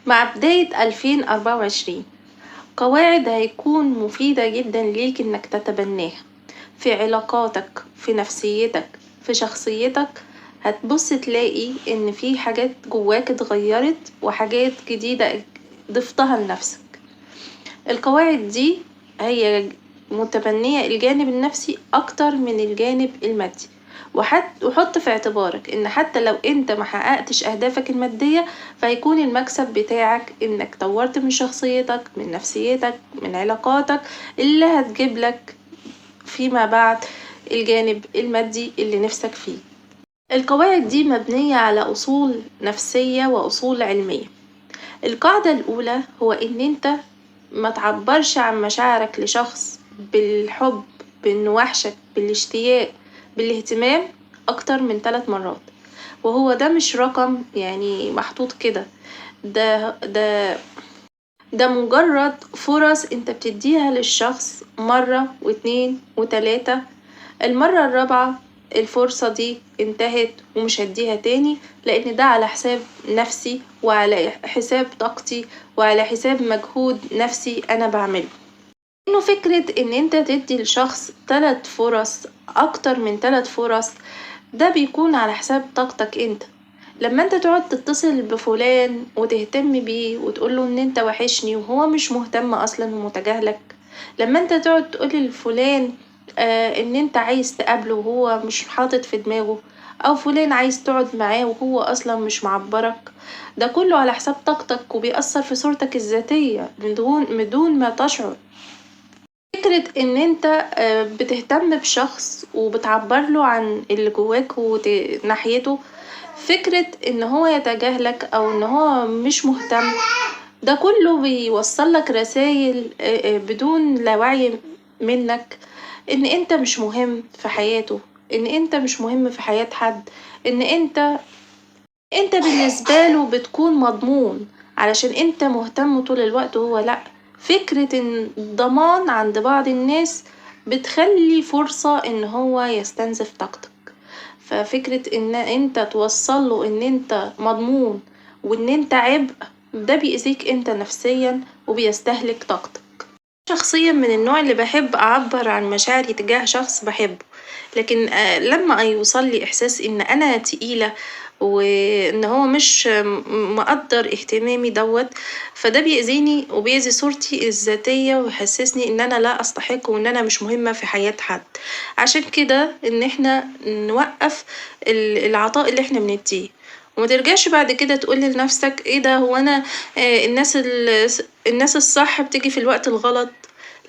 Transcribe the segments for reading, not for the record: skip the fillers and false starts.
مع بداية 2024 قواعد هيكون مفيدة جدا ليك انك تتبناها في علاقاتك، في نفسيتك، في شخصيتك. هتبص تلاقي ان في حاجات جواك اتغيرت وحاجات جديدة ضفتها لنفسك. القواعد دي هي متبنية الجانب النفسي اكتر من الجانب المادي. وحط في اعتبارك ان حتى لو انت محققتش اهدافك المادية، فهيكون المكسب بتاعك انك طورت من شخصيتك، من نفسيتك، من علاقاتك، اللي هتجيب لك فيما بعد الجانب المادي اللي نفسك فيه. القواعد دي مبنية على أصول نفسية وأصول علمية. القاعدة الأولى هو إن أنت ما تعبرش عن مشاعرك لشخص بالحب، بإنه وحشك، بالاشتياق، بالاهتمام أكتر من 3 مرات. وهو ده مش رقم يعني محطوط كده، ده مجرد فرص انت بتديها للشخص مرة واتنين وتلاتة. المرة الرابعة الفرصة دي انتهت ومش هديها تاني، لان ده على حساب نفسي وعلى حساب طاقتي وعلى حساب مجهود نفسي انا بعمله. انه فكرة ان انت تدي لشخص 3 فرص، اكتر من 3 فرص، ده بيكون على حساب طاقتك انت. لما انت تقعد تتصل بفلان وتهتم بيه وتقوله ان انت وحشني وهو مش مهتم اصلا ومتجاهلك، لما انت تقعد تقول لفلان ان انت عايز تقابله وهو مش حاطط في دماغه، او فلان عايز تقعد معاه وهو اصلا مش معبرك، ده كله على حساب طاقتك وبيأثر في صورتك الذاتية بدون ما تشعر. فكرة ان انت بتهتم بشخص وبتعبرله عن اللي جواك ناحيته، فكرة ان هو يتجاهلك او ان هو مش مهتم، ده كله بيوصلك رسائل بدون لا وعي منك، ان انت مش مهم في حياته، ان انت مش مهم في حياة حد، ان انت بالنسبة له بتكون مضمون علشان انت مهتم طول الوقت وهو لأ. فكرة ان الضمان عند بعض الناس بتخلي فرصة ان هو يستنزف طاقتك. ففكرة ان انت توصله ان انت مضمون وان انت عبء، ده بيأذيك انت نفسيا وبيستهلك طاقتك. شخصيا من النوع اللي بحب اعبر عن مشاعري تجاه شخص بحبه، لكن لما يوصل لي احساس ان انا تقيلة وان هو مش مقدر اهتمامي فده بيأذيني وبيأذي صورتي الذاتية ويحسسني ان انا لا استحق وان انا مش مهمة في حياة حد. عشان كده ان احنا نوقف العطاء اللي احنا بنديه، وما ترجعش بعد كده تقول لنفسك ايه ده، هو انا الناس الصح بتيجي في الوقت الغلط.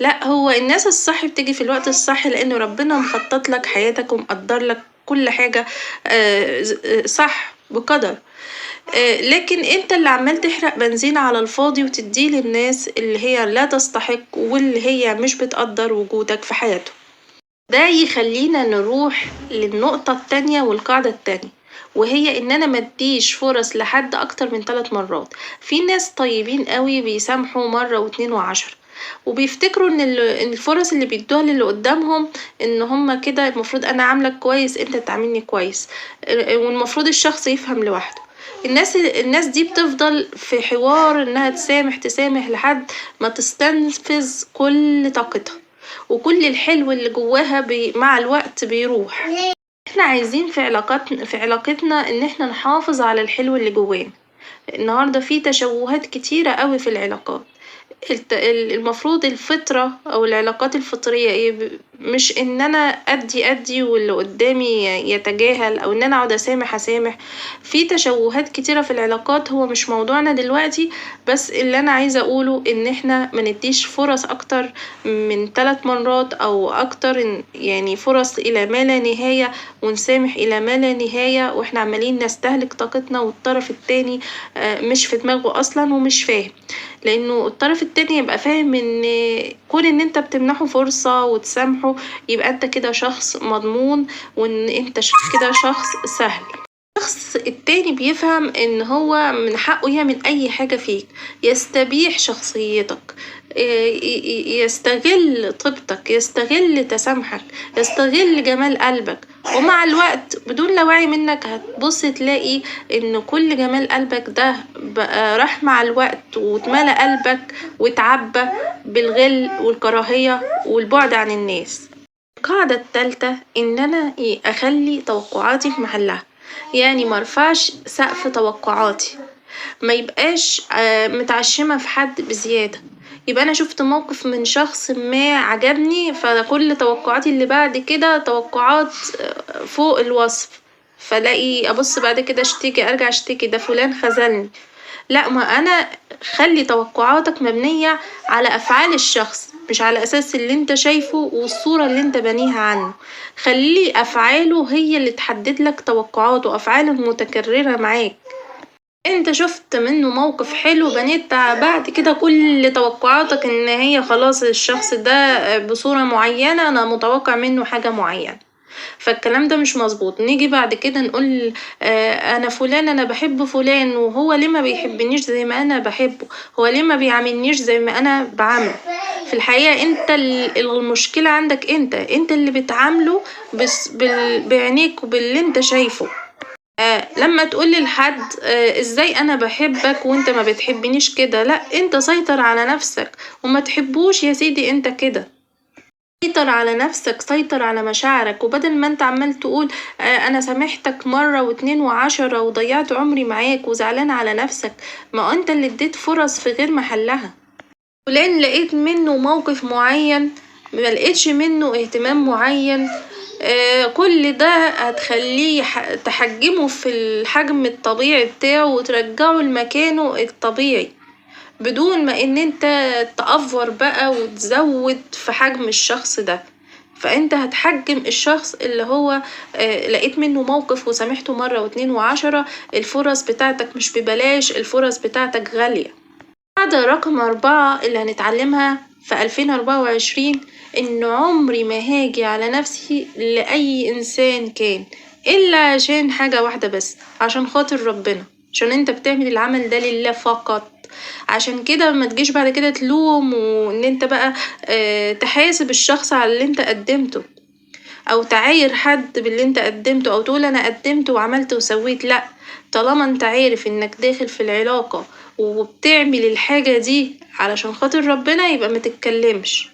لا، هو الناس الصح بتيجي في الوقت الصح لانه ربنا مخطط لك حياتك ومقدر لك كل حاجة صح بقدر. لكن انت اللي عمال تحرق بنزين على الفاضي وتديه للناس اللي هي لا تستحق واللي هي مش بتقدر وجودك في حياته. ده يخلينا نروح للنقطة التانية والقاعدة التانية، وهي ان انا مديش فرص لحد اكتر من 3 مرات. في ناس طيبين قوي بيسامحوا مرة واتنين وعشرة، وبيفتكروا ان الفرص اللي بيدوها للي قدامهم ان هما كده المفروض انا عاملك كويس انت تعاملني كويس، والمفروض الشخص يفهم لوحده. الناس دي بتفضل في حوار انها تسامح لحد ما تستنفذ كل طاقتها وكل الحلو اللي جواها مع الوقت بيروح. احنا عايزين في علاقتنا ان احنا نحافظ على الحلو اللي جوانا. النهاردة في تشوهات كتيرة قوي في العلاقات. المفروض الفطرة او العلاقات الفطرية ايه؟ مش ان انا ادي واللي قدامي يتجاهل، او ان انا اقعد اسامح. في تشوهات كتيرة في العلاقات، هو مش موضوعنا دلوقتي، بس اللي انا عايزة اقوله ان احنا ما نديش فرص اكتر من 3 مرات او اكتر، يعني فرص الى ما لا نهاية، ونسامح الى ما لا نهاية واحنا عمالين نستهلك طاقتنا والطرف التاني مش في دماغه اصلا ومش فاهم. لانه الطرف التاني يبقى فاهم ان كون ان انت بتمنحه فرصة وتسامحه يبقى انت كده شخص مضمون، وان انت كده شخص سهل. الشخص التاني بيفهم ان هو من حقه يعمل اي حاجة فيك، يستبيح شخصيتك، يستغل طيبتك، يستغل تسامحك، يستغل جمال قلبك، ومع الوقت بدون لا وعي منك هتبص تلاقي ان كل جمال قلبك ده بقى راح مع الوقت، واتملى قلبك واتعبى بالغل والكراهية والبعد عن الناس. القاعدة التالتة ان انا اخلي توقعاتي في محلها، يعني مرفعش سقف توقعاتي، ما يبقاش متعشمة في حد بزيادة. يبقى انا شفت موقف من شخص ما عجبني، فكل توقعاتي اللي بعد كده توقعات فوق الوصف، فلاقي ابص بعد كده اشتكي، ارجع اشتكي ده فلان خذلني. لا، ما انا خلي توقعاتك مبنية على افعال الشخص، مش على اساس اللي انت شايفه والصورة اللي انت بنيها عنه. خلي افعاله هي اللي تحدد لك توقعاته، افعاله المتكررة معاك. انت شفت منه موقف حلو، بنيت بعد كده كل توقعاتك ان هي خلاص الشخص ده بصورة معينة انا متوقع منه حاجة معينة، فالكلام ده مش مظبوط. نيجي بعد كده نقول انا فلان انا بحب فلان، وهو ليه ما بيحبنيش زي ما انا بحبه، هو ليه ما بيعاملنيش زي ما انا بعامله. في الحقيقة انت المشكلة عندك، انت اللي بتعامله بعينيك وباللي انت شايفه. لما تقولي لحد ازاي انا بحبك وانت ما بتحبنيش كده، لا، انت سيطر على نفسك وما تحبوش يا سيدي، انت كده سيطر على نفسك، سيطر على مشاعرك. وبدل ما انت عمال تقول انا سامحتك مرة واتنين وعشرة وضيعت عمري معاك وزعلان على نفسك، ما انت اللي اديت فرص في غير محلها. فلان لقيت منه موقف معين، ما لقيتش منه اهتمام معين، كل ده هتخليه تحجمه في الحجم الطبيعي بتاعه وترجعه لمكانه الطبيعي، بدون ما ان انت تأفور بقى وتزود في حجم الشخص ده. فانت هتحجم الشخص اللي هو لقيت منه موقف وسامحته مرة واتنين وعشرة. الفرص بتاعتك مش ببلاش، الفرص بتاعتك غالية. قاعدة رقم 4 اللي هنتعلمها في 2024، إن عمري ما هاجي على نفسي لأي إنسان كان، إلا عشان حاجة واحدة بس، عشان خاطر ربنا، عشان انت بتعمل العمل ده لله فقط. عشان كده ما تجيش بعد كده تلوم وان انت بقى تحاسب الشخص على اللي انت قدمته، او تعاير حد باللي انت قدمته، او تقول انا قدمت وعملت وسويت. لا، طالما انت عارف انك داخل في العلاقة وبتعمل الحاجة دي علشان خاطر ربنا، يبقى ما تتكلمش.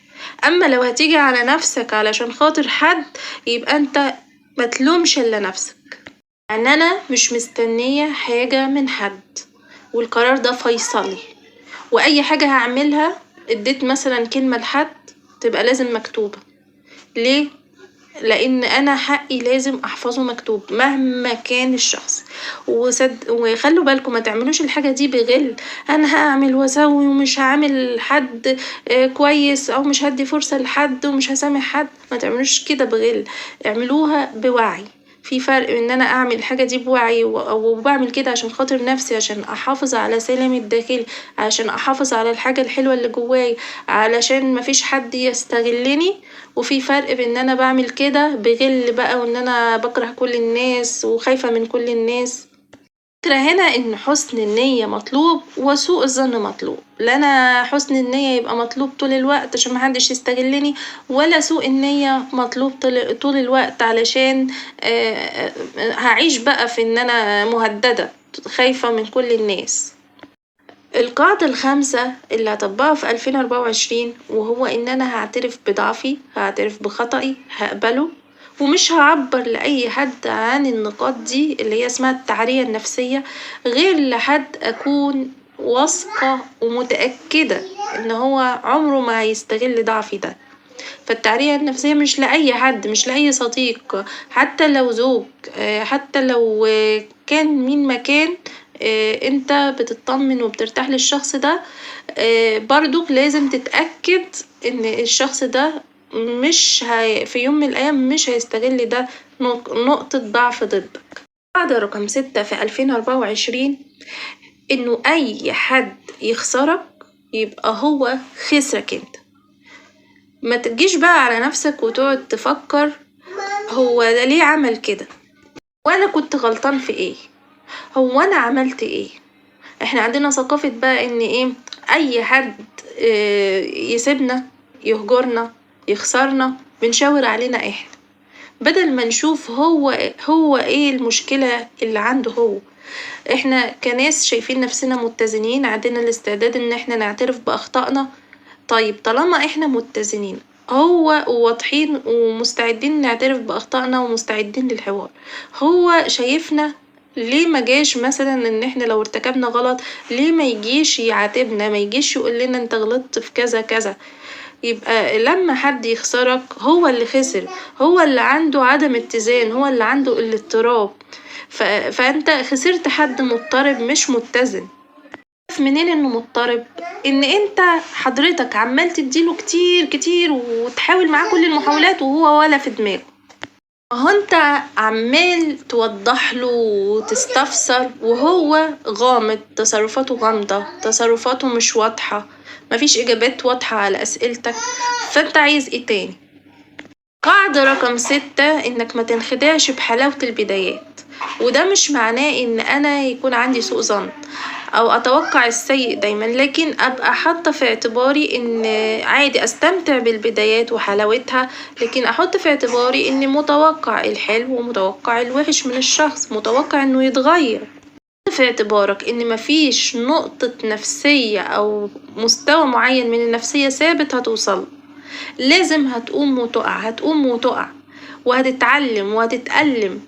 اما لو هتيجي على نفسك علشان خاطر حد، يبقى انت ما تلومش الا نفسك. يعني انا مش مستنية حاجة من حد، والقرار ده فيصلي، واي حاجة هعملها اديت مثلا كلمة لحد تبقى لازم مكتوبة. ليه؟ لان انا حقي لازم احفظه مكتوب مهما كان الشخص. وخلوا بالكم ما تعملوش الحاجة دي بغل، انا هعمل واسوي ومش هعمل حد كويس، او مش هدي فرصة لحد ومش هسامح حد. ما تعملوش كده بغل، اعملوها بوعي. في فرق ان انا اعمل الحاجة دي بوعي وبعمل كده عشان خاطر نفسي، عشان احافظ على سلامي الداخلي، عشان احافظ على الحاجة الحلوة اللي جواي، علشان مفيش حد يستغلني. وفي فرق بين ان انا بعمل كده بغل بقى، وان انا بكره كل الناس وخايفة من كل الناس. الفكرة هنا ان حسن النية مطلوب وسوء الظن مطلوب. لا انا حسن النية يبقى مطلوب طول الوقت عشان محدش يستغلني، ولا سوء النية مطلوب طول الوقت علشان هعيش بقى في ان انا مهددة خايفة من كل الناس. القاعدة الخامسة اللي هطبقها في 2024، وهو إن أنا هعترف بضعفي، هعترف بخطئي، هقبله، ومش هعبر لأي حد عن النقاط دي اللي هي اسمها التعرية النفسية، غير لحد أكون واثقة ومتأكدة إن هو عمره ما هيستغل ضعفي ده. فالتعرية النفسية مش لأي حد، مش لأي صديق، حتى لو زوج، حتى لو كان مين مكان، انت بتطمن وبترتاح للشخص ده. برضو لازم تتأكد ان الشخص ده مش في يوم من الأيام مش هيستغل ده نقطة ضعف ضدك. قاعدة رقم 6 في 2024، انه اي حد يخسرك يبقى هو خسرك انت. ما تجيش بقى على نفسك وتقعد تفكر هو ده ليه عمل كده، وانا كنت غلطان في ايه، هو انا عملت ايه. احنا عندنا ثقافة بقى ان ايه، اي حد يسيبنا، يهجرنا، يخسرنا، بنشاور علينا احنا. بدل ما نشوف هو ايه المشكلة اللي عنده هو. احنا كناس شايفين نفسنا متزنين، عندنا الاستعداد ان احنا نعترف بأخطائنا. طيب طالما احنا متزنين هو واضحين ومستعدين نعترف بأخطائنا ومستعدين للحوار، هو شايفنا ليه ما جاش مثلا ان احنا لو ارتكبنا غلط ليه ما يجيش يعاتبنا، ما يجيش يقول لنا انت غلطت في كذا كذا. يبقى لما حد يخسرك هو اللي خسر، هو اللي عنده عدم اتزان، هو اللي عنده الاضطراب. فانت خسرت حد مضطرب مش متزن. منين انه مضطرب؟ ان انت حضرتك عمال تديله كتير كتير وتحاول معاه كل المحاولات وهو ولا في دماغه. هو انت عمال توضح له وتستفسر وهو غامض، تصرفاته غامضة، تصرفاته مش واضحة، مفيش اجابات واضحة على اسئلتك. فانت عايز ايه تاني؟ قاعدة رقم 6، انك ما تنخدعش بحلاوة البدايات. وده مش معناه ان انا يكون عندي سوء ظن او اتوقع السيء دايما، لكن ابقى حاطة في اعتباري ان عادي استمتع بالبدايات وحلاوتها، لكن احط في اعتباري ان متوقع الحلو ومتوقع الوحش من الشخص، متوقع انه يتغير. في اعتبارك ان مفيش نقطة نفسية او مستوى معين من النفسية ثابت هتوصل، لازم هتقوم وتقع، هتقوم وتقع، وهتتعلم وهتتألم،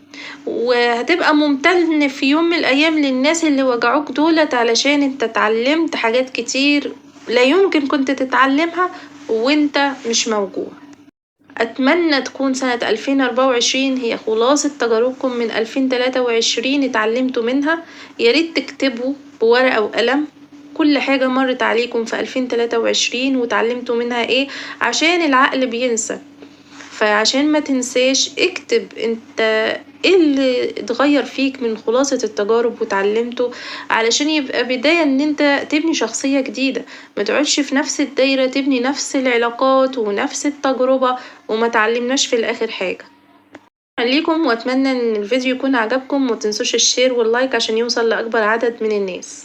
وهتبقى ممتن في يوم من الأيام للناس اللي وجعوك دولت، علشان انت اتعلمت حاجات كتير لا يمكن كنت تتعلمها وانت مش موجود. أتمنى تكون سنة 2024 هي خلاصة تجاربكم من 2023 اتعلمتوا منها. ياريت تكتبوا بورقة وقلم كل حاجة مرت عليكم في 2023 وتعلمتوا منها ايه، عشان العقل بينسى. فعشان ما تنساش اكتب انت ايه اللي اتغير فيك من خلاصة التجارب وتعلمته، علشان يبقى بداية ان انت تبني شخصية جديدة، ما تقعدش في نفس الدايرة تبني نفس العلاقات ونفس التجربة وما تعلمناش في الاخر حاجة. خليكم، واتمنى ان الفيديو يكون عجبكم، ومتنسوش الشير واللايك عشان يوصل لاكبر عدد من الناس.